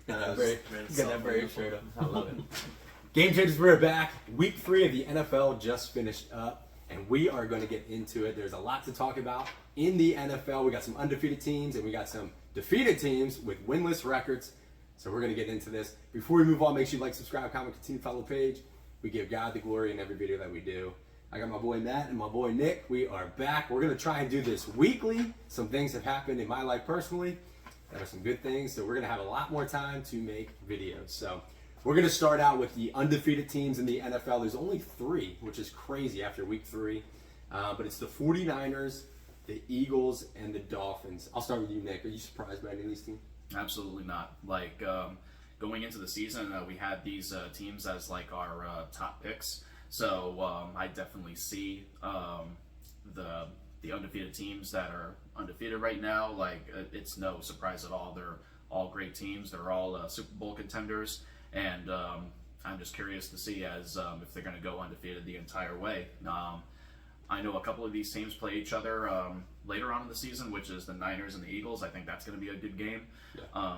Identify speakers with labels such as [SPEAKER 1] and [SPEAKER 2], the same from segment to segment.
[SPEAKER 1] Got
[SPEAKER 2] that brave shirt up.
[SPEAKER 1] I love it. Game Changers, we're back. Week 3 of the NFL just finished up, and we are going to get into it. There's a lot to talk about in the NFL. We got some undefeated teams, and we got some defeated teams with winless records. So we're going to get into this. Before we move on, make sure you like, subscribe, comment, continue to follow the page. We give God the glory in every video that we do. I got my boy Matt and my boy Nick. We are back. We're going to try and do this weekly. Some things have happened in my life personally that are some good things. So we're going to have a lot more time to make videos. So we're going to start out with the undefeated teams in the NFL. There's only 3, which is crazy after week 3. But it's the 49ers, the Eagles, and the Dolphins. I'll start with you, Nick. Are you surprised by any of these teams?
[SPEAKER 3] Absolutely not. Going into the season, we had these teams as like our top picks. So I definitely see the undefeated teams that are undefeated right now. It's no surprise at all. They're all great teams. They're all Super Bowl contenders, and I'm just curious to see if they're going to go undefeated the entire way. I know a couple of these teams play each other later on in the season, which is the Niners and the Eagles. I think that's going to be a good game.
[SPEAKER 1] Yeah.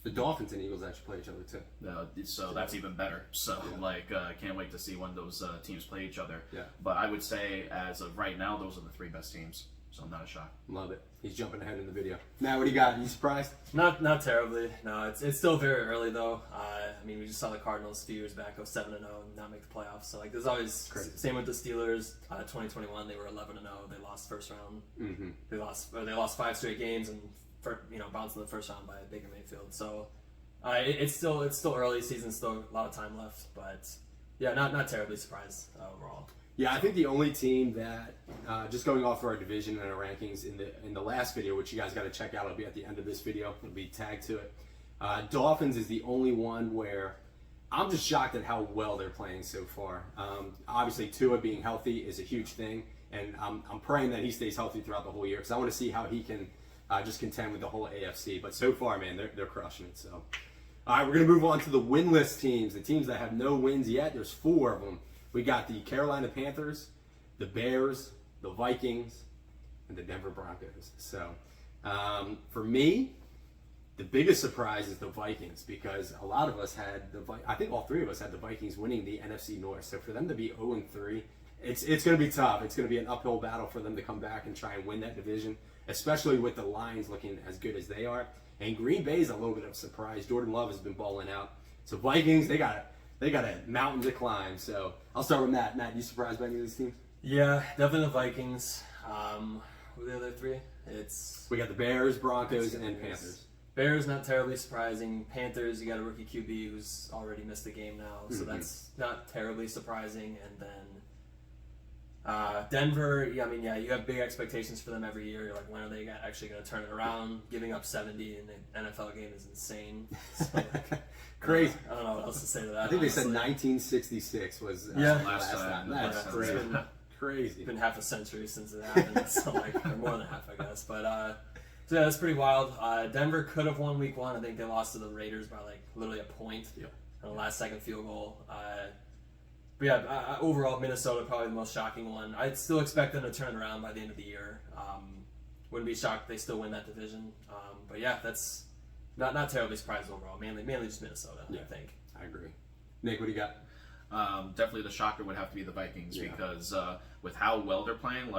[SPEAKER 1] The Dolphins and Eagles actually play each other too.
[SPEAKER 3] So that's even better. So can't wait to see when those teams play each other.
[SPEAKER 1] Yeah.
[SPEAKER 3] But I would say as of right now, those are the 3 best teams. So I'm not shocked.
[SPEAKER 1] Love it. He's jumping ahead in the video. Now, what do you got? You surprised?
[SPEAKER 2] Not terribly. No, it's still very early though. We just saw the Cardinals a few years back go 7-0 and not make the playoffs. So there's always
[SPEAKER 1] crazy.
[SPEAKER 2] Same with the Steelers. 2021 they were 11-0. They lost first round.
[SPEAKER 1] Mm-hmm.
[SPEAKER 2] They lost 5 straight games and bounced in the first round by Baker Mayfield. So it's still early. Season, still a lot of time left. But yeah, not terribly surprised overall.
[SPEAKER 1] Yeah, I think the only team that, just going off of our division and our rankings in the last video, which you guys got to check out, it'll be at the end of this video, it'll be tagged to it. Dolphins is the only one where I'm just shocked at how well they're playing so far. Obviously, Tua being healthy is a huge thing, and I'm praying that he stays healthy throughout the whole year because I want to see how he can just contend with the whole AFC. But so far, man, they're crushing it. So, all right, we're going to move on to the winless teams, the teams that have no wins yet. There's 4 of them. We got the Carolina Panthers, the Bears, the Vikings, and the Denver Broncos. So, for me, the biggest surprise is the Vikings because a lot of us had I think all 3 of us had the Vikings winning the NFC North. So for them to be 0-3, it's going to be tough. It's going to be an uphill battle for them to come back and try and win that division, especially with the Lions looking as good as they are. And Green Bay is a little bit of a surprise. Jordan Love has been balling out. So Vikings, they got a mountain to climb. So I'll start with Matt. Matt, you surprised by any of these teams?
[SPEAKER 2] Yeah, definitely the Vikings. Who are the other 3?
[SPEAKER 1] We got the Bears, Broncos, and Panthers.
[SPEAKER 2] Bears, not terribly surprising. Panthers, you got a rookie QB who's already missed a game now, so that's not terribly surprising. And then Denver, you have big expectations for them every year. You're like, when are they actually going to turn it around? Giving up 70 in an NFL game is insane. So,
[SPEAKER 1] crazy.
[SPEAKER 2] I don't know what else to say to that.
[SPEAKER 1] I think
[SPEAKER 2] honestly.
[SPEAKER 1] they said 1966 was the last time. That's crazy. Crazy.
[SPEAKER 2] It's been half a century since it happened, so or more than half, I guess. But so yeah, that's pretty wild. Denver could have won week 1. I think they lost to the Raiders by literally a point on the last second field goal. But yeah, overall Minnesota probably the most shocking one. I'd still expect them to turn it around by the end of the year. Wouldn't be shocked if they still win that division. But yeah, that's not terribly surprised overall. Mainly just Minnesota, I think.
[SPEAKER 1] I agree. Nick, what do you got?
[SPEAKER 3] Definitely the shocker would have to be the Vikings because with how well they're playing,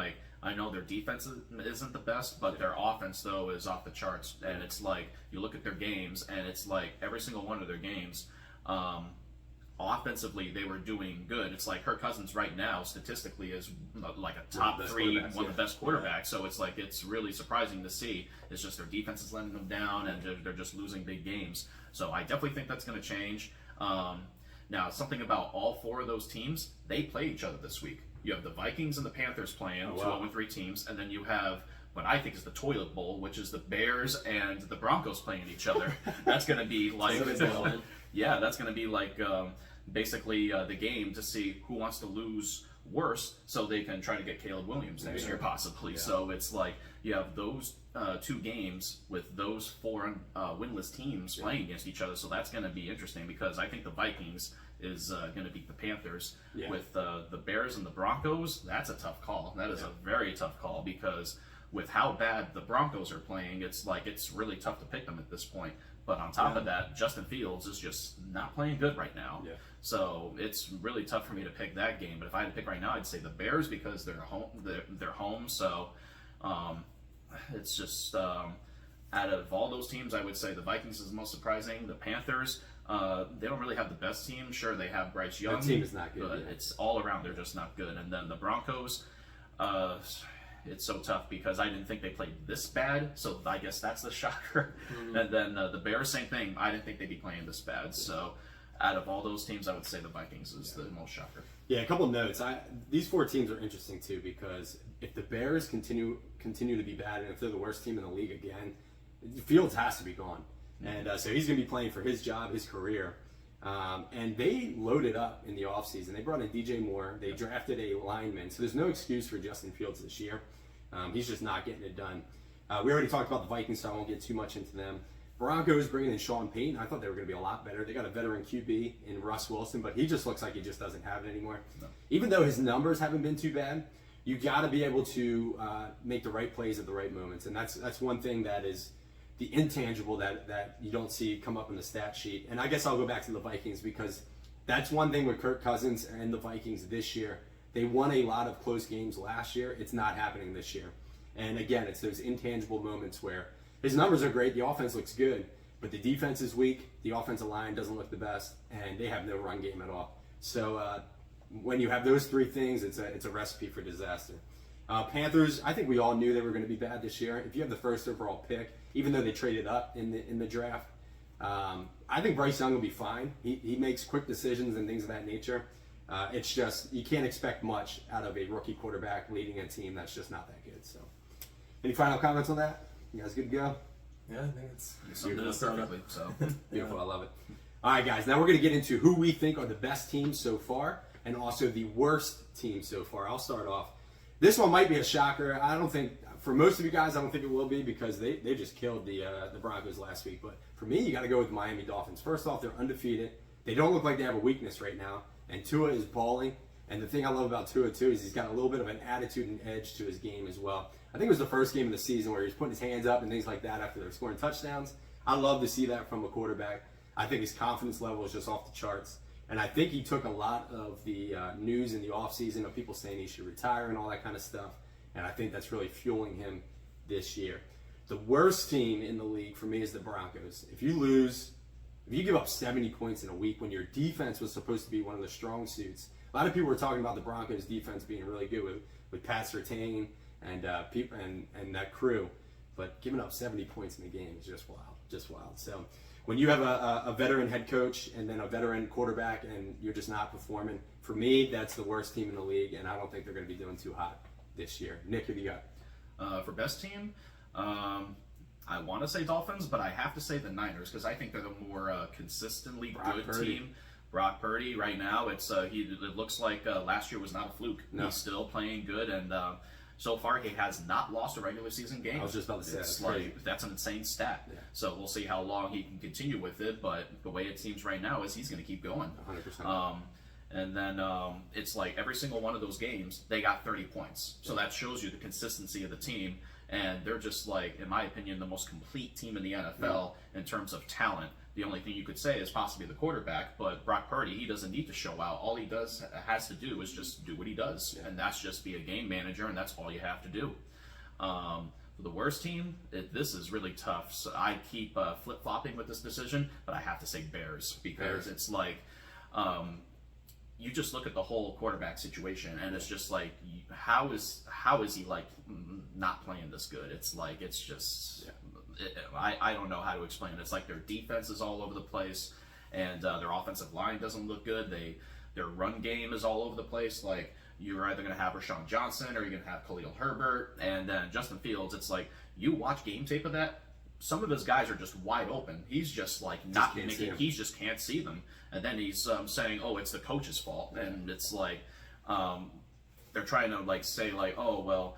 [SPEAKER 3] I know their defense isn't the best, but their offense, though, is off the charts. And it's you look at their games, and it's every single one of their games, offensively, they were doing good. It's Kirk Cousins right now, statistically, is a top 3, one of the best quarterbacks. So it's really surprising to see. It's just their defense is letting them down, and they're just losing big games. So I definitely think that's going to change. Now, something about all 4 of those teams, they play each other this week. You have the Vikings and the Panthers playing, 2-0-3 teams, and then you have what I think is the toilet bowl, which is the Bears and the Broncos playing each other. That's going to be that's going to be basically the game to see who wants to lose worse, so they can try to get Caleb Williams next year possibly. Yeah. So it's you have those 2 games with those 4 winless teams playing against each other. So that's going to be interesting because I think the Vikings is going to beat the Panthers. With the Bears and the Broncos, that's a tough call. That is a very tough call because with how bad the Broncos are playing, it's really tough to pick them at this point. But on top of that, Justin Fields is just not playing good right now.
[SPEAKER 1] Yeah.
[SPEAKER 3] So it's really tough for me to pick that game. But if I had to pick right now, I'd say the Bears because they're home. They're home. So it's just out of all those teams, I would say the Vikings is the most surprising. The Panthers, they don't really have the best team. Sure, they have Bryce Young.
[SPEAKER 1] That team is not good.
[SPEAKER 3] But it's all around. They're just not good. And then the Broncos. It's so tough because I didn't think they played this bad, so I guess that's the shocker. And then the Bears, same thing. I didn't think they'd be playing this bad. So out of all those teams, I would say the Vikings is the most shocker.
[SPEAKER 1] Yeah, a couple of notes. These 4 teams are interesting too because if the Bears continue to be bad and if they're the worst team in the league again, Fields has to be gone. And so he's going to be playing for his job, his career. And they loaded up in the offseason. They brought in DJ Moore. They drafted a lineman. So there's no excuse for Justin Fields this year. He's just not getting it done. We already talked about the Vikings, so I won't get too much into them. Broncos bringing in Sean Payton. I thought they were going to be a lot better. They got a veteran QB in Russ Wilson, but he just looks like he just doesn't have it anymore. No. Even though his numbers haven't been too bad, you got to be able to make the right plays at the right moments. And that's one thing that is the intangible that you don't see come up in the stat sheet. And I guess I'll go back to the Vikings because that's one thing with Kirk Cousins and the Vikings this year. They won a lot of close games last year. It's not happening this year. And again, it's those intangible moments where his numbers are great, the offense looks good, but the defense is weak, the offensive line doesn't look the best, and they have no run game at all. So when you have those 3 things, it's a recipe for disaster. Panthers, I think we all knew they were going to be bad this year. If you have the first overall pick, even though they traded up in the draft, I think Bryce Young will be fine. He makes quick decisions and things of that nature. It's just you can't expect much out of a rookie quarterback leading a team that's just not that good. So, any final comments on that? You guys good to go?
[SPEAKER 2] Yeah, I think it's
[SPEAKER 3] summed it up perfectly. So
[SPEAKER 1] beautiful, I love it. All right, guys. Now we're going to get into who we think are the best teams so far, and also the worst teams so far. I'll start off. This one might be a shocker. I don't think for most of you guys, I don't think it will be because they just killed the Broncos last week. But for me, you got to go with the Miami Dolphins. First off, they're undefeated. They don't look like they have a weakness right now. And Tua is balling. And the thing I love about Tua, too, is he's got a little bit of an attitude and edge to his game as well. I think it was the first game of the season where he was putting his hands up and things like that after they were scoring touchdowns. I love to see that from a quarterback. I think his confidence level is just off the charts. And I think he took a lot of the news in the offseason of people saying he should retire and all that kind of stuff. And I think that's really fueling him this year. The worst team in the league for me is the Broncos. If you give up 70 points in a week when your defense was supposed to be one of the strong suits, a lot of people were talking about the Broncos defense being really good with Pat Surtain and that crew, but giving up 70 points in the game is just wild. So when you have a veteran head coach and then a veteran quarterback and you're just not performing, for me, that's the worst team in the league, and I don't think they're going to be doing too hot this year. Nick, who do you got?
[SPEAKER 3] For best team, I want to say Dolphins, but I have to say the Niners because I think they're the more consistently good team. Brock Purdy right now, it looks like last year was not a fluke. No. He's still playing good, and so far he has not lost a regular season game.
[SPEAKER 1] I was just about to say
[SPEAKER 3] it's like that's an insane stat. Yeah. So we'll see how long he can continue with it, but the way it seems right now is he's going to keep going.
[SPEAKER 1] 100%.
[SPEAKER 3] And then it's like every single one of those games, they got 30 points. So that shows you the consistency of the team. And they're just like, in my opinion, the most complete team in the NFL in terms of talent. The only thing you could say is possibly the quarterback, but Brock Purdy, he doesn't need to show out. All he has to do is just do what he does. And that's just be a game manager, and that's all you have to do. For the worst team, this is really tough. So I keep flip-flopping with this decision, but I have to say Bears because it's like... you just look at the whole quarterback situation, and it's just like, how is he like not playing this good? It's like I don't know how to explain it. It's like their defense is all over the place, and their offensive line doesn't look good. Their run game is all over the place. Like you're either going to have Rashawn Johnson or you're going to have Khalil Herbert, and then Justin Fields. It's like you watch game tape of that. Some of his guys are just wide open. He's just like not making. He just can't see them. And then he's saying, "Oh, it's the coach's fault." And it's like they're trying to like say like, "Oh, well,"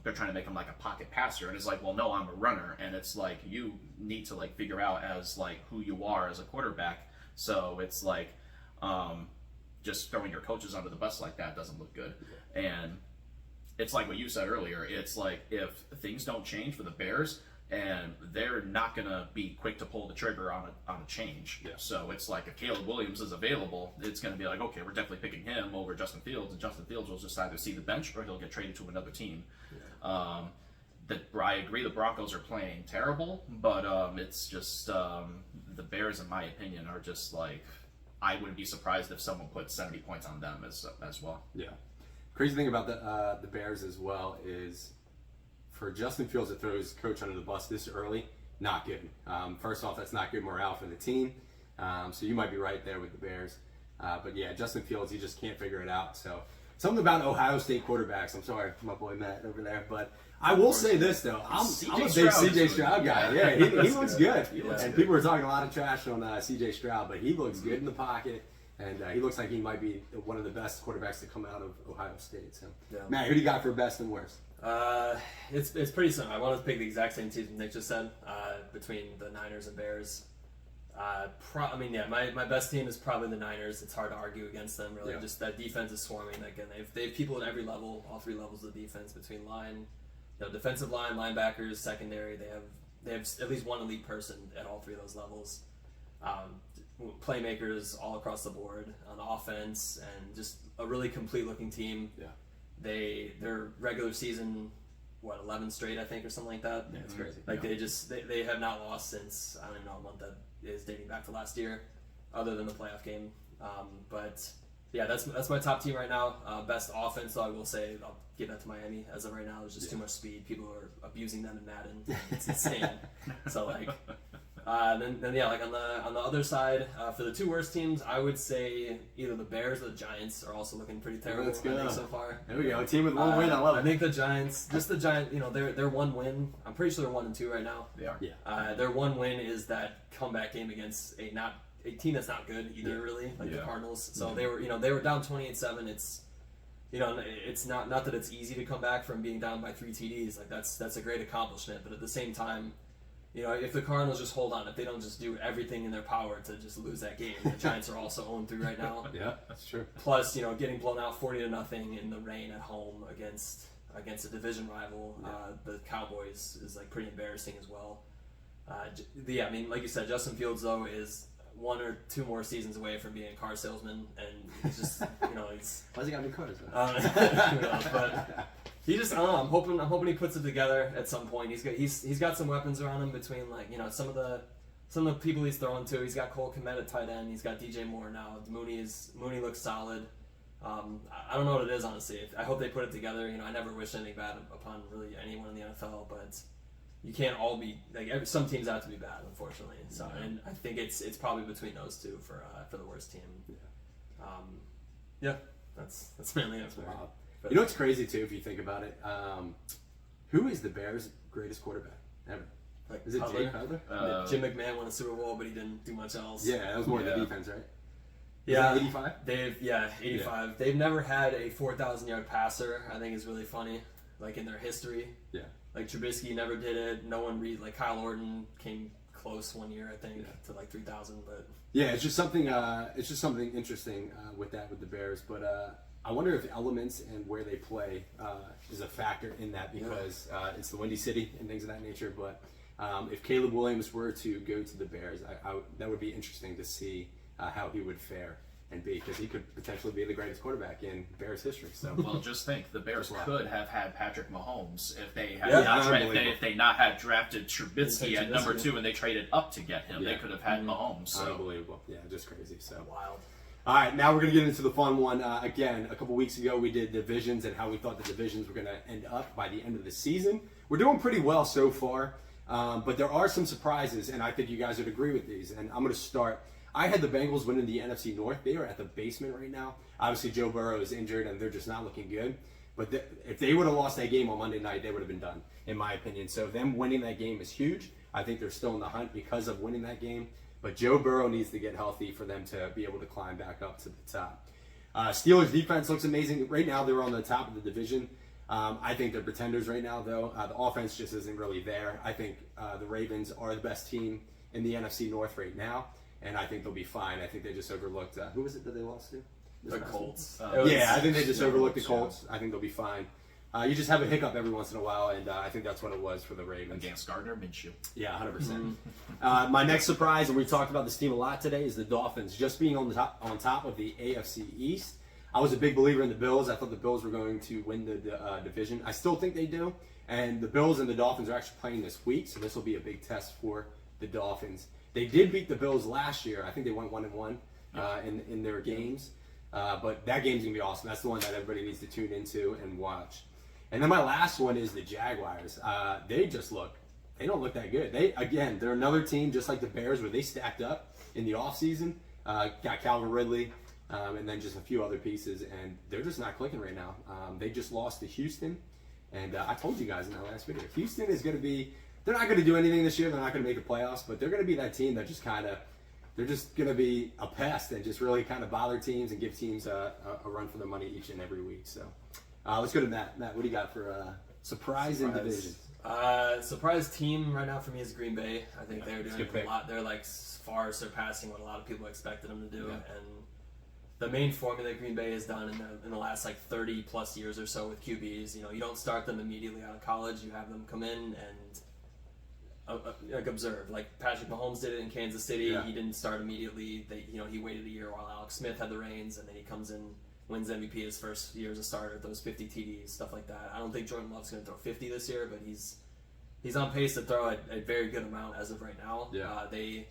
[SPEAKER 3] they're trying to make him like a pocket passer. And it's like, "Well, no, I'm a runner." And it's like you need to like figure out as like who you are as a quarterback. So it's like just throwing your coaches under the bus like that doesn't look good. And it's like what you said earlier. It's like if things don't change for the Bears, and they're not going to be quick to pull the trigger on a change.
[SPEAKER 1] Yeah.
[SPEAKER 3] So it's like if Caleb Williams is available, it's going to be like, okay, we're definitely picking him over Justin Fields, and Justin Fields will just either see the bench or he'll get traded to another team. Yeah. I agree the Broncos are playing terrible, but it's just the Bears, in my opinion, are just like, I wouldn't be surprised if someone put 70 points on them as well.
[SPEAKER 1] Yeah. Crazy thing about the Bears as well is for Justin Fields to throw his coach under the bus this early, not good. First off, that's not good morale for the team. So you might be right there with the Bears. But yeah, Justin Fields, he just can't figure it out. So something about Ohio State quarterbacks. I'm sorry, my boy Matt over there, but I will say this though, I'm a big CJ Stroud guy. Yeah, he looks good. And people are talking a lot of trash on CJ Stroud, but he looks good in the pocket, and he looks like he might be one of the best quarterbacks to come out of Ohio State. So, Matt, who do you got for best and worst?
[SPEAKER 2] It's pretty simple. I wanted to pick the exact same teams Nick just said between the Niners and Bears. My best team is probably the Niners. It's hard to argue against them, really. Yeah. Just that defense is swarming. Again, they have people at every level, all three levels of defense, between line, defensive line, linebackers, secondary. They have at least one elite person at all three of those levels. Playmakers all across the board on offense, and just a really complete looking team. Yeah. Their regular season, 11 straight, I think, or something like that.
[SPEAKER 1] Yeah, it's crazy.
[SPEAKER 2] They have not lost since, I don't even know what month that is, dating back to last year, other than the playoff game. But yeah, that's my top team right now. Best offense, though, I will say I'll give that to Miami as of right now. There's just too much speed. People are abusing them in Madden. It's insane. So on the other side, for the two worst teams, I would say either the Bears or the Giants are also looking pretty terrible.
[SPEAKER 1] Let's go.
[SPEAKER 2] I think, so far.
[SPEAKER 1] There we go. A team with one win. I love it.
[SPEAKER 2] I think the Giants, they're one win. I'm pretty sure they're 1-2 right now.
[SPEAKER 3] They are.
[SPEAKER 2] Yeah. Their one win is that comeback game against a team that's not good either, really, the Cardinals. So they were down 28-7. It's not that it's easy to come back from being down by 3 TDs. That's a great accomplishment, but at the same time, if the Cardinals just hold on, if they don't just do everything in their power to just lose that game, the Giants are also 0-3 right now.
[SPEAKER 1] Yeah, that's true.
[SPEAKER 2] Plus, getting blown out 40-0 in the rain at home against a division rival, the Cowboys, is pretty embarrassing as well. Like you said, Justin Fields though is 1 or 2 more seasons away from being a car salesman, and he's just he's.
[SPEAKER 1] Why's he got new cars?
[SPEAKER 2] Who knows, but. He just, I don't know. I'm hoping he puts it together at some point. He's got some weapons around him between some of the people he's throwing to. He's got Cole Kmet at tight end. He's got DJ Moore now. Mooney looks solid. I don't know what it is, honestly. I hope they put it together. I never wish anything bad upon really anyone in the NFL, but you can't all be some teams have to be bad, unfortunately. So, and I think it's probably between those two for the worst team. That's mainly it.
[SPEAKER 1] Wow. You know what's crazy too, if you think about it? Who is the Bears' greatest quarterback ever? Is it Jay Cutler?
[SPEAKER 2] Jim McMahon won a Super Bowl, but he didn't do much else.
[SPEAKER 1] Yeah, that was more the defense, right?
[SPEAKER 2] Yeah,
[SPEAKER 1] 85.
[SPEAKER 2] 85. Yeah. They've never had a 4,000-yard passer. I think is really funny, in their history. Yeah. Trubisky never did it. No one Kyle Orton came close one year, I think, to 3,000. But
[SPEAKER 1] yeah, it's just something. It's just something interesting with the Bears, but. I wonder if elements and where they play is a factor in that because it's the Windy City and things of that nature. But if Caleb Williams were to go to the Bears, that would be interesting to see how he would fare and be, because he could potentially be the greatest quarterback in Bears history. So,
[SPEAKER 3] well, just think the Bears could have had Patrick Mahomes if they had not had drafted Trubisky at number 2 and they traded up to get him. They could have had Mahomes. So.
[SPEAKER 1] Unbelievable. Yeah, just crazy. So
[SPEAKER 2] wild.
[SPEAKER 1] All right, now we're going to get into the fun one. Again, a couple weeks ago we did divisions and how we thought the divisions were going to end up by the end of the season. We're doing pretty well so far, but there are some surprises, and I think you guys would agree with these. And I'm going to start. I had the Bengals winning the NFC North. They are at the basement right now. Obviously, Joe Burrow is injured, and they're just not looking good. But if they would have lost that game on Monday night, they would have been done, in my opinion. So them winning that game is huge. I think they're still in the hunt because of winning that game. But Joe Burrow needs to get healthy for them to be able to climb back up to the top. Steelers defense looks amazing. Right now, they're on the top of the division. I think they're pretenders right now, though. The offense just isn't really there. I think the Ravens are the best team in the NFC North right now, and I think they'll be fine. I think they just overlooked who was it that they lost to?
[SPEAKER 2] The Colts.
[SPEAKER 1] I think they just overlooked the Colts. I think they'll be fine. you just have a hiccup every once in a while, and I think that's what it was for the Ravens.
[SPEAKER 3] Against Gardner Minshew.
[SPEAKER 1] Yeah, 100%. My next surprise, and we talked about this team a lot today, is the Dolphins just being on top of the AFC East. I was a big believer in the Bills. I thought the Bills were going to win the division. I still think they do. And the Bills and the Dolphins are actually playing this week, so this will be a big test for the Dolphins. They did beat the Bills last year. I think they went 1-1 in their games. But that game's going to be awesome. That's the one that everybody needs to tune into and watch. And then my last one is the Jaguars. They don't look that good. They're another team just like the Bears where they stacked up in the offseason. Got Calvin Ridley and then just a few other pieces, and they're just not clicking right now. They just lost to Houston, and I told you guys in that last video, Houston is going to be, they're not going to do anything this year. They're not going to make the playoffs, but they're going to be that team that just they're just going to be a pest and just really kind of bother teams and give teams a run for their money each and every week. So let's go to Matt. Matt, what do you got for surprise in division?
[SPEAKER 2] Surprise team right now for me is Green Bay. I think they're doing
[SPEAKER 1] pick.
[SPEAKER 2] a lot. They're like far surpassing what a lot of people expected them to do.
[SPEAKER 1] Yeah.
[SPEAKER 2] And the main formula Green Bay has done in the last like 30 plus years or so with QBs, you don't start them immediately out of college. You have them come in and like observe. Like Patrick Mahomes did it in Kansas City.
[SPEAKER 1] Yeah.
[SPEAKER 2] He didn't start immediately. He waited a year while Alex Smith had the reins, and then he comes in, wins MVP his first year as a starter, throws 50 TDs, stuff like that. I don't think Jordan Love's going to throw 50 this year, but he's on pace to throw a very good amount as of right now.
[SPEAKER 1] Yeah.
[SPEAKER 2] They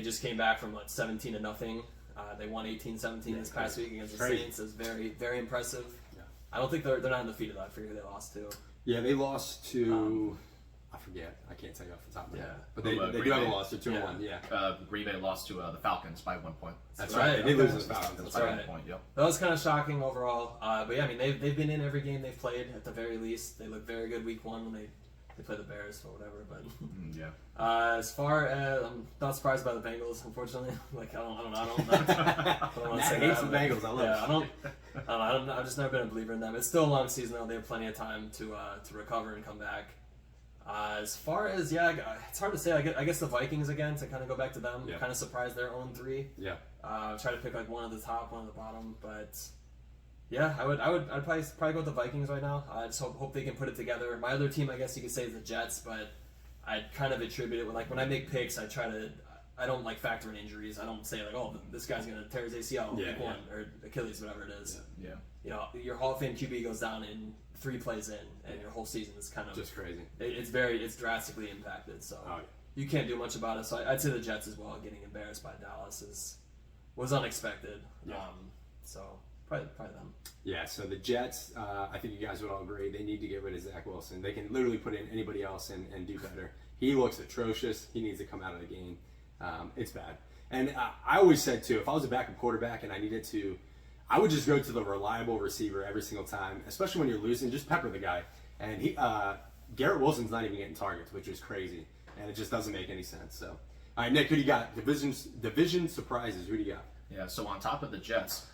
[SPEAKER 2] just came back from 17-0. They won 18-17 this past week against the Saints. It's very, very impressive.
[SPEAKER 1] Yeah.
[SPEAKER 2] I don't think they're not undefeated. I forget who they lost to.
[SPEAKER 1] Yeah, they lost to I forget. I can't tell you off the top of my head. But they do have a loss. They're 2-1. Yeah.
[SPEAKER 3] Green Bay lost to the Falcons by 1 point.
[SPEAKER 1] That's right. They lose to the Falcons.
[SPEAKER 3] That's
[SPEAKER 1] That's
[SPEAKER 3] by
[SPEAKER 1] right.
[SPEAKER 3] 1 point. Yep.
[SPEAKER 2] That was kind of shocking overall. But yeah, I mean they've been in every game they've played at the very least. They look very good week 1 when they play the Bears or whatever. But
[SPEAKER 3] Yeah.
[SPEAKER 2] as far as I'm not surprised by the Bengals, unfortunately. Like I don't want to say
[SPEAKER 1] hates
[SPEAKER 2] that,
[SPEAKER 1] the Bengals. I love it.
[SPEAKER 2] I've just never been a believer in them. It's still a long season though. They have plenty of time to recover and come back. As far as it's hard to say. I guess the Vikings again, to kind of go back to them.
[SPEAKER 1] Yeah.
[SPEAKER 2] Kind of surprised they're 0-3.
[SPEAKER 1] Yeah.
[SPEAKER 2] Try to pick like one at the top, one at the bottom, but yeah, I'd probably go with the Vikings right now. I just hope they can put it together. My other team, I guess you could say, is the Jets, but I'd kind of attribute it when I make picks, I don't like factor in injuries. I don't say like, oh, this guy's gonna tear his ACL week 1 or Achilles, whatever it is.
[SPEAKER 3] Yeah.
[SPEAKER 2] Your Hall of Fame QB goes down in 3 plays in, and your whole season is kind of
[SPEAKER 1] Just crazy.
[SPEAKER 2] It's drastically impacted. So you can't do much about it. So I'd say the Jets as well. Getting embarrassed by Dallas was unexpected.
[SPEAKER 1] Yeah.
[SPEAKER 2] So probably them.
[SPEAKER 1] Yeah, so the Jets, I think you guys would all agree, they need to get rid of Zach Wilson. They can literally put in anybody else and do better. He looks atrocious. He needs to come out of the game. It's bad. And I always said, too, if I was a backup quarterback and I needed to, I would just go to the reliable receiver every single time, especially when you're losing. Just pepper the guy. And Garrett Wilson's not even getting targets, which is crazy. And it just doesn't make any sense. So, all right, Nick, who do you got? Division surprises. Who do you got?
[SPEAKER 3] Yeah. So on top of the Jets,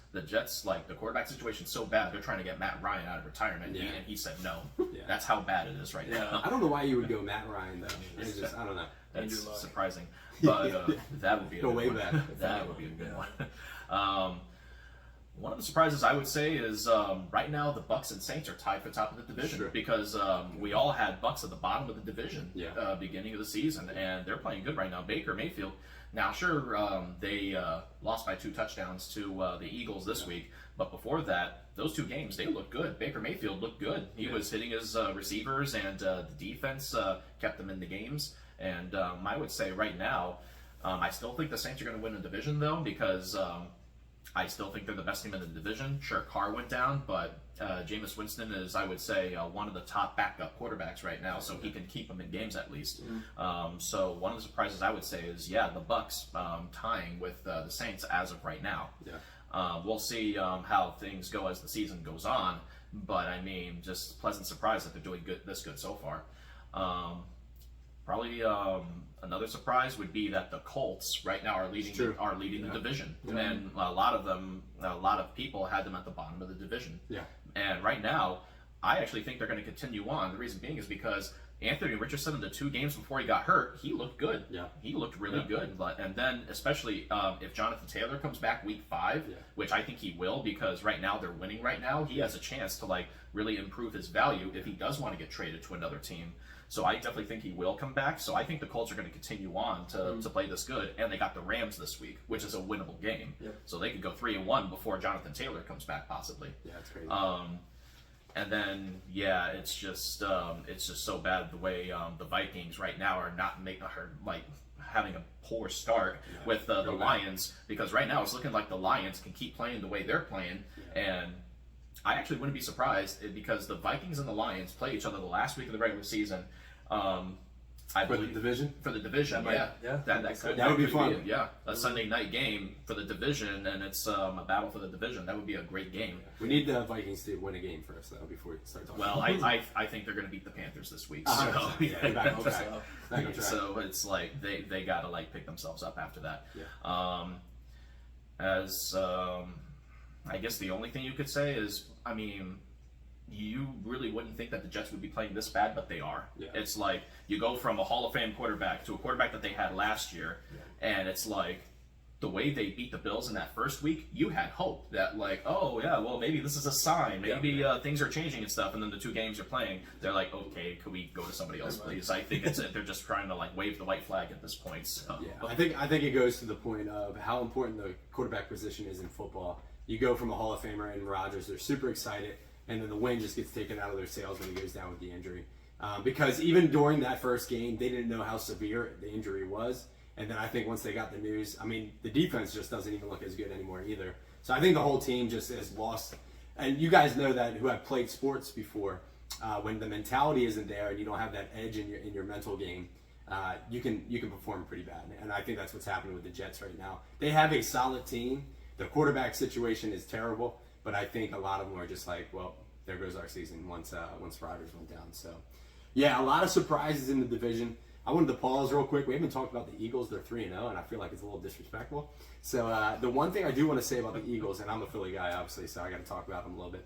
[SPEAKER 3] like the quarterback situation's so bad, they're trying to get Matt Ryan out of retirement, and he said no.
[SPEAKER 1] Yeah.
[SPEAKER 3] That's how bad it is right now.
[SPEAKER 1] I don't know why you would go Matt Ryan, though. It's just, I don't know.
[SPEAKER 3] That's surprising, but that would be a
[SPEAKER 1] Go
[SPEAKER 3] good
[SPEAKER 1] way
[SPEAKER 3] one.
[SPEAKER 1] back.
[SPEAKER 3] That would be a good one. One of the surprises I would say is right now the Bucks and Saints are tied for top of the division because we all had Bucks at the bottom of the division beginning of the season, and they're playing good right now. Baker Mayfield. Now, sure, they lost by 2 touchdowns to the Eagles this week, but before that, those 2 games, they looked good. Baker Mayfield looked good. He was hitting his receivers, and the defense kept them in the games. And I would say right now, I still think the Saints are going to win the division, though, because I still think they're the best team in the division. Sure, Carr went down, but Jameis Winston is, I would say, one of the top backup quarterbacks right now, so he can keep them in games at least. So one of the surprises I would say is, the Bucks tying with the Saints as of right now. We'll see how things go as the season goes on, but I mean, just pleasant surprise that they're doing this good so far. Probably another surprise would be that the Colts right now are leading the division, and a lot of people had them at the bottom of the division. And right now, I actually think they're going to continue on. The reason being is because Anthony Richardson in the 2 games before he got hurt, he looked good.
[SPEAKER 1] Yeah.
[SPEAKER 3] He looked really good. And then, especially if Jonathan Taylor comes back week 5, which I think he will, because right now they're winning right now, he has a chance to like really improve his value if he does want to get traded to another team. So I definitely think he will come back. So I think the Colts are going to continue on to play this good. And they got the Rams this week, which is a winnable game.
[SPEAKER 2] Yep.
[SPEAKER 3] So they could go 3-1 before Jonathan Taylor comes back, possibly.
[SPEAKER 1] Yeah, that's crazy.
[SPEAKER 3] And then, it's just so bad the way the Vikings right now are having a poor start with the Lions, because right now it's looking like the Lions can keep playing the way they're playing, and I actually wouldn't be surprised because the Vikings and the Lions play each other the last week of the regular season. I
[SPEAKER 1] For the
[SPEAKER 3] believe
[SPEAKER 1] division?
[SPEAKER 3] For the division, that
[SPEAKER 1] would be fun.
[SPEAKER 3] A Sunday night game for the division, and it's a battle for the division. That would be a great game.
[SPEAKER 1] We need the Vikings to win a game first, though, before we start talking.
[SPEAKER 3] Well, I think they're going to beat the Panthers this week. So,
[SPEAKER 1] back on track.
[SPEAKER 3] So it's like they got to like pick themselves up after that.
[SPEAKER 1] Yeah.
[SPEAKER 3] I guess the only thing you could say is, I mean, you really wouldn't think that the Jets would be playing this bad, but they are.
[SPEAKER 1] Yeah.
[SPEAKER 3] It's like you go from a Hall of Fame quarterback to a quarterback that they had last year, and it's like the way they beat the Bills in that first week, you had hope that like, oh yeah, well maybe this is a sign, maybe things are changing and stuff. And then the 2 games you're playing, they're like, okay, could we go to somebody else, please? I think they're just trying to like wave the white flag at this point. So.
[SPEAKER 1] Yeah, I think it goes to the point of how important the quarterback position is in football. You go from a Hall of Famer and Rodgers, they're super excited, and then the wind just gets taken out of their sails when he goes down with the injury. Because even during that first game, they didn't know how severe the injury was. And then I think once they got the news, I mean, the defense just doesn't even look as good anymore either. So I think the whole team just has lost. And you guys know that who have played sports before, when the mentality isn't there and you don't have that edge in your mental game, you can perform pretty bad. And I think that's what's happening with the Jets right now. They have a solid team. The quarterback situation is terrible, but I think a lot of them are just like, well, there goes our season once Rodgers went down. So, yeah, a lot of surprises in the division. I wanted to pause real quick. We haven't talked about the Eagles. They're 3-0, and I feel like it's a little disrespectful. So the one thing I do want to say about the Eagles, and I'm a Philly guy, obviously, so I got to talk about them a little bit.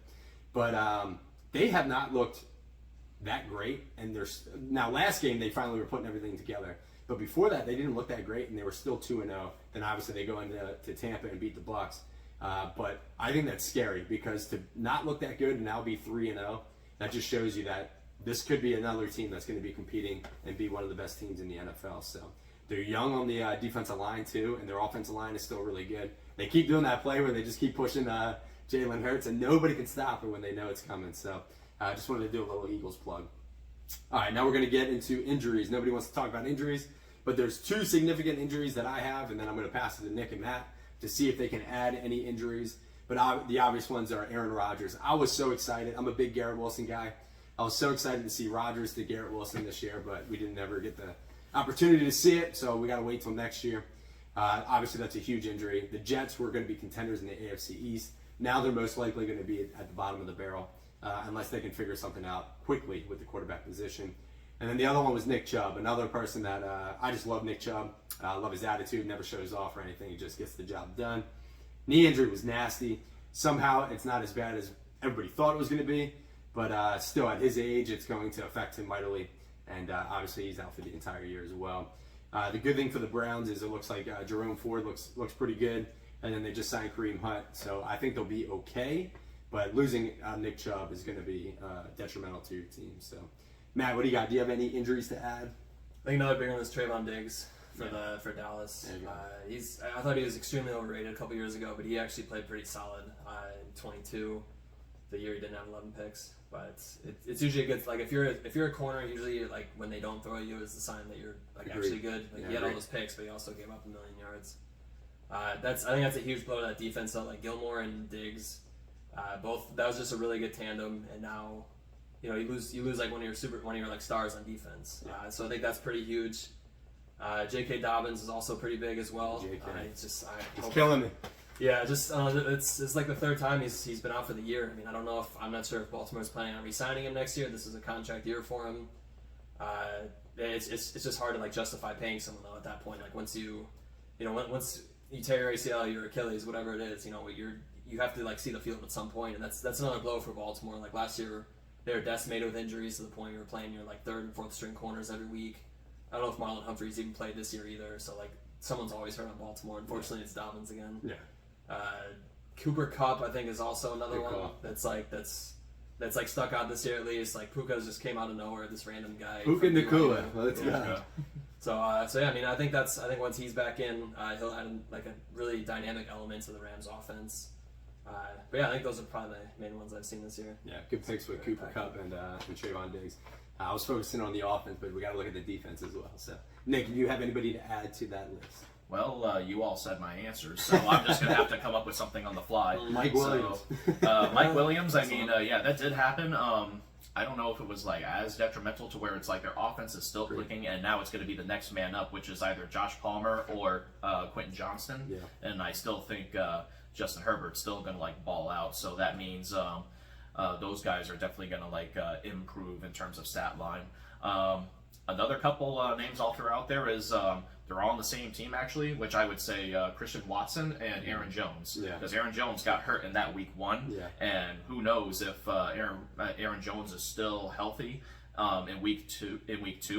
[SPEAKER 1] But they have not looked that great. And now last game they finally were putting everything together. But before that, they didn't look that great, and they were still 2-0. Then obviously they go into Tampa and beat the Bucs. But I think that's scary because to not look that good and now be 3-0, that just shows you that this could be another team that's going to be competing and be one of the best teams in the NFL. So they're young on the defensive line too, and their offensive line is still really good. They keep doing that play where they just keep pushing Jalen Hurts, and nobody can stop it when they know it's coming. So I just wanted to do a little Eagles plug. All right, now we're going to get into injuries. Nobody wants to talk about injuries, but there's 2 significant injuries that I have, and then I'm going to pass it to Nick and Matt to see if they can add any injuries. But the obvious ones are Aaron Rodgers. I was so excited. I'm a big Garrett Wilson guy. I was so excited to see Rodgers to Garrett Wilson this year, but we didn't ever get the opportunity to see it, so we got to wait till next year. Obviously, that's a huge injury. The Jets were going to be contenders in the AFC East. Now they're most likely going to be at the bottom of the barrel unless they can figure something out quickly with the quarterback position. And then the other one was Nick Chubb, another person that I just love Nick Chubb. I love his attitude, never shows off or anything. He just gets the job done. Knee injury was nasty. Somehow it's not as bad as everybody thought it was going to be, but still at his age, it's going to affect him mightily. And obviously he's out for the entire year as well. The good thing for the Browns is it looks like Jerome Ford looks pretty good. And then they just signed Kareem Hunt. So I think they'll be okay. But losing Nick Chubb is going to be detrimental to your team. So, Matt, what do you got? Do you have any injuries to add?
[SPEAKER 2] I think another big one is Trayvon Diggs for Dallas. I thought he was extremely overrated a couple years ago, but he actually played pretty solid in 22. The year he didn't have 11 picks, but it's usually a good, like if you're a corner, usually like when they don't throw you is the sign that you're like actually good. Like he had all those picks, but he also gave up 1 million yards. I think that's a huge blow to that defense. So like Gilmore and Diggs, both that was just a really good tandem, and now you lose like one of your like stars on defense. So I think that's pretty huge. J.K. Dobbins is also pretty big as well. He's
[SPEAKER 1] killing me.
[SPEAKER 2] Yeah, just it's like the 3rd time he's been out for the year. I mean, I'm not sure if Baltimore's planning on re-signing him next year. This is a contract year for him. It's just hard to like justify paying someone though at that point. Like once you tear your ACL, your Achilles, whatever it is, you have to like see the field at some point, and that's another blow for Baltimore. Like last year, they were decimated with injuries to the point you were playing your like third and fourth string corners every week. I don't know if Marlon Humphreys even played this year either. So like someone's always hurt on Baltimore. Unfortunately, it's Dobbins again.
[SPEAKER 1] Yeah.
[SPEAKER 2] Cooper Kupp, I think, is also another
[SPEAKER 1] Good
[SPEAKER 2] one
[SPEAKER 1] call.
[SPEAKER 2] that's like stuck out this year at least. Like Puka's just came out of nowhere. This random guy.
[SPEAKER 1] Puka
[SPEAKER 2] from
[SPEAKER 1] Nacua.
[SPEAKER 2] BYU.
[SPEAKER 1] Let's go.
[SPEAKER 2] So yeah, I mean, I think once he's back in, he'll add like a really dynamic element to the Rams offense. But yeah, I think those are probably the main ones I've seen this year.
[SPEAKER 1] Yeah, good picks with Cooper Kupp and Trayvon Diggs. I was focusing on the offense, but we got to look at the defense as well. So, Nick, do you have anybody to add to that list?
[SPEAKER 3] Well, you all said my answers, so I'm just gonna have to come up with something on the fly.
[SPEAKER 1] Mike Williams.
[SPEAKER 3] Mike Williams. I mean, yeah, that did happen. I don't know if it was like as detrimental to where it's like their offense is still clicking, and now it's going to be the next man up, which is either Josh Palmer or Quentin Johnston.
[SPEAKER 1] Yeah.
[SPEAKER 3] And I still think Justin Herbert's still going to like ball out, so that means those guys are definitely going to like improve in terms of stat line. Another couple names I'll throw out there is they're all on the same team actually, which I would say Christian Watson and Aaron Jones.
[SPEAKER 1] Yeah.
[SPEAKER 3] Because Aaron Jones got hurt in that week 1,
[SPEAKER 1] Yeah.
[SPEAKER 3] and who knows if Aaron Jones is still healthy in week two.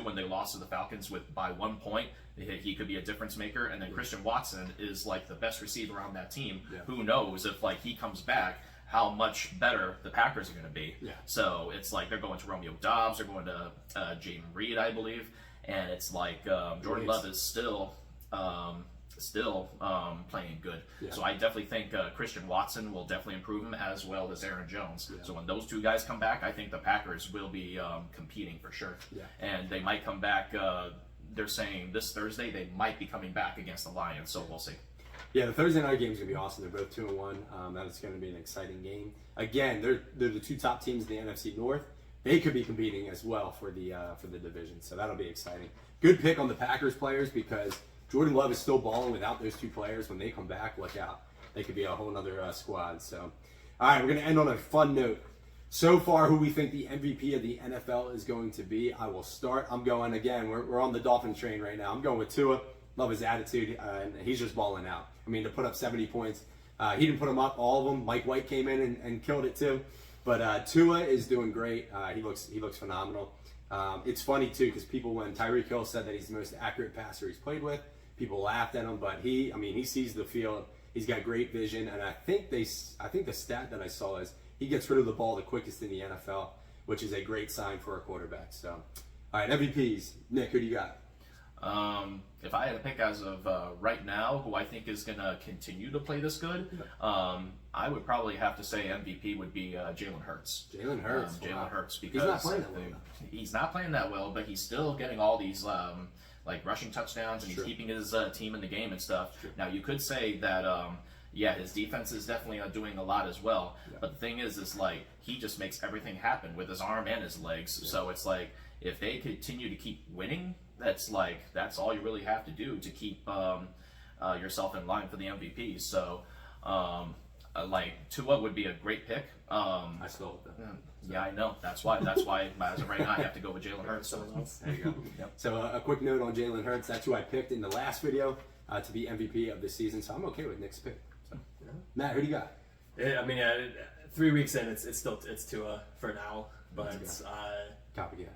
[SPEAKER 3] When they lost to the Falcons by 1 point, he could be a difference maker. And then Christian Watson is like the best receiver on that team.
[SPEAKER 1] Yeah.
[SPEAKER 3] Who knows if like he comes back, how much better the Packers are going to be.
[SPEAKER 1] Yeah.
[SPEAKER 3] So it's like they're going to Romeo Doubs, they're going to Jaden Reed, I believe, and it's like Jordan Love is still playing good.
[SPEAKER 1] Yeah.
[SPEAKER 3] So I definitely think Christian Watson will definitely improve him as well as Aaron Jones.
[SPEAKER 1] Yeah.
[SPEAKER 3] So when those two guys come back, I think the Packers will be competing for sure.
[SPEAKER 1] Yeah.
[SPEAKER 3] And they might come back. They're saying this Thursday they might be coming back against the Lions. So we'll see.
[SPEAKER 1] Yeah, the Thursday night game is going to be awesome. They're both 2-1. That is going to be an exciting game. Again, they're the two top teams in the NFC North. They could be competing as well for the division, so that'll be exciting. Good pick on the Packers players because Jordan Love is still balling without those two players. When they come back, look out. They could be a whole other squad. So, all right, we're going to end on a fun note. So far, who we think the MVP of the NFL is going to be, I will start. I'm going again. We're on the Dolphins train right now. I'm going with Tua. Love his attitude, and he's just balling out. I mean, to put up 70 points, he didn't put them up, all of them. Mike White came in and killed it too. But Tua is doing great. He looks phenomenal. It's funny too because when Tyreek Hill said that he's the most accurate passer he's played with, people laughed at him. But he sees the field. He's got great vision, and I think the stat that I saw is he gets rid of the ball the quickest in the NFL, which is a great sign for a quarterback. So, all right, MVPs. Nick, who do you got?
[SPEAKER 3] If I had to pick as of right now, who I think is going to continue to play this good, I would probably have to say MVP would be Jalen Hurts.
[SPEAKER 1] Jalen Hurts.
[SPEAKER 3] Jalen Hurts, because
[SPEAKER 1] he's not playing that well.
[SPEAKER 3] He's not playing that well, but he's still getting all these like rushing touchdowns, and he's keeping his team in the game and stuff.
[SPEAKER 1] Sure.
[SPEAKER 3] Now you could say that his defense is definitely doing a lot as well. Yeah. But the thing is like he just makes everything happen with his arm and his legs. Yeah. So it's like if they continue to keep winning, that's all you really have to do to keep yourself in line for the MVP. So Tua would be a great pick.
[SPEAKER 1] I stole it though.
[SPEAKER 3] Yeah, I know. That's why as of right now I have to go with Jalen Hurts. So
[SPEAKER 1] there you go. Yep. So a quick note on Jalen Hurts. That's who I picked in the last video to be MVP of the season. So I'm okay with Nick's pick. So, Matt, who do you got?
[SPEAKER 2] I mean, 3 weeks in, it's Tua for now, but
[SPEAKER 1] copycat.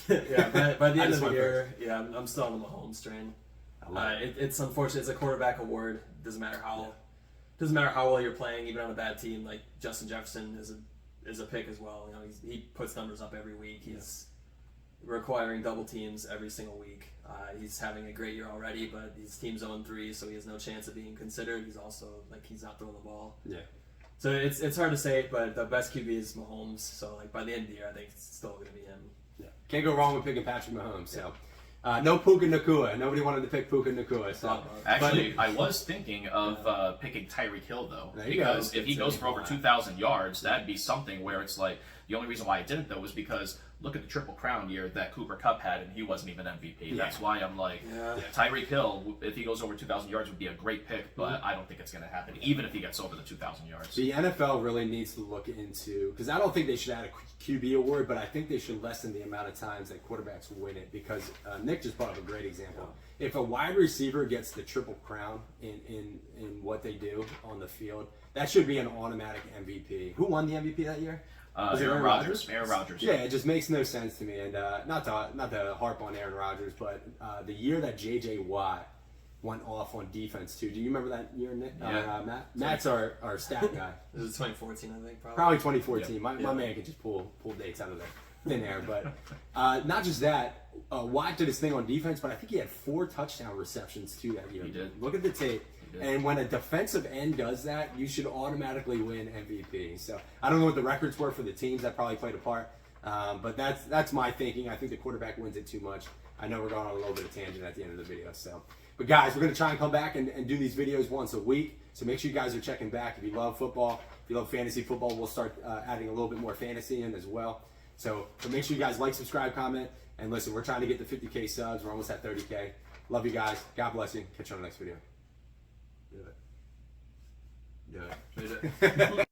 [SPEAKER 2] Yeah, by the end of the year, I'm still on the Mahomes train. It's unfortunate. It's a quarterback award. Doesn't matter how well you're playing, even on a bad team. Like Justin Jefferson is a pick as well. You know, he puts numbers up every week. He's requiring double teams every single week. He's having a great year already, but his team's 0-3, so he has no chance of being considered. He's also he's not throwing the ball.
[SPEAKER 1] Yeah.
[SPEAKER 2] So it's hard to say, but the best QB is Mahomes. So by the end of the year, I think it's still going to be him.
[SPEAKER 1] Yeah. Can't go wrong with picking Patrick Mahomes. So. No Puka Nacua. Nobody wanted to pick Puka Nacua. So.
[SPEAKER 3] Actually, I was thinking of picking Tyreek Hill, though. Because if he goes for over 2,000 yards, that'd be something where it's like, the only reason why I didn't, though, was because look at the Triple Crown year that Cooper Kupp had, and he wasn't even MVP. Yeah. That's why I'm like, Tyreek Hill, if he goes over 2,000 yards, would be a great pick, but I don't think it's going to happen, even if he gets over the 2,000 yards.
[SPEAKER 1] The NFL really needs to look into, because I don't think they should add a QB award, but I think they should lessen the amount of times that quarterbacks win it, because Nick just brought up a great example. if a wide receiver gets the triple crown in what they do on the field, that should be an automatic MVP. Who won the MVP that year? Was it
[SPEAKER 3] Aaron Rodgers. Aaron Rodgers.
[SPEAKER 1] Yeah, it just makes no sense to me. And not to harp on Aaron Rodgers, but the year that J.J. Watt went off on defense too. Do you remember that year, Nick?
[SPEAKER 3] Yeah.
[SPEAKER 1] Matt? Matt's our stat guy.
[SPEAKER 2] This is 2014, I think,
[SPEAKER 1] Probably 2014.
[SPEAKER 3] Yeah.
[SPEAKER 1] My man can just pull dates out of the thin air. But not just that, Watt did his thing on defense, but I think he had 4 touchdown receptions too that year.
[SPEAKER 3] He did.
[SPEAKER 1] Look at the tape.
[SPEAKER 3] He did.
[SPEAKER 1] And when a defensive end does that, you should automatically win MVP. So I don't know what the records were for the teams. That probably played a part. But that's my thinking. I think the quarterback wins it too much. I know we're going on a little bit of tangent at the end of the video. So, but guys, we're going to try and come back and do these videos once a week. So make sure you guys are checking back. If you love football, if you love fantasy football, we'll start adding a little bit more fantasy in as well. So make sure you guys like, subscribe, comment, and listen. We're trying to get to 50K subs. We're almost at 30K. Love you guys. God bless you. Catch you on the next video. Do it.
[SPEAKER 2] Made it.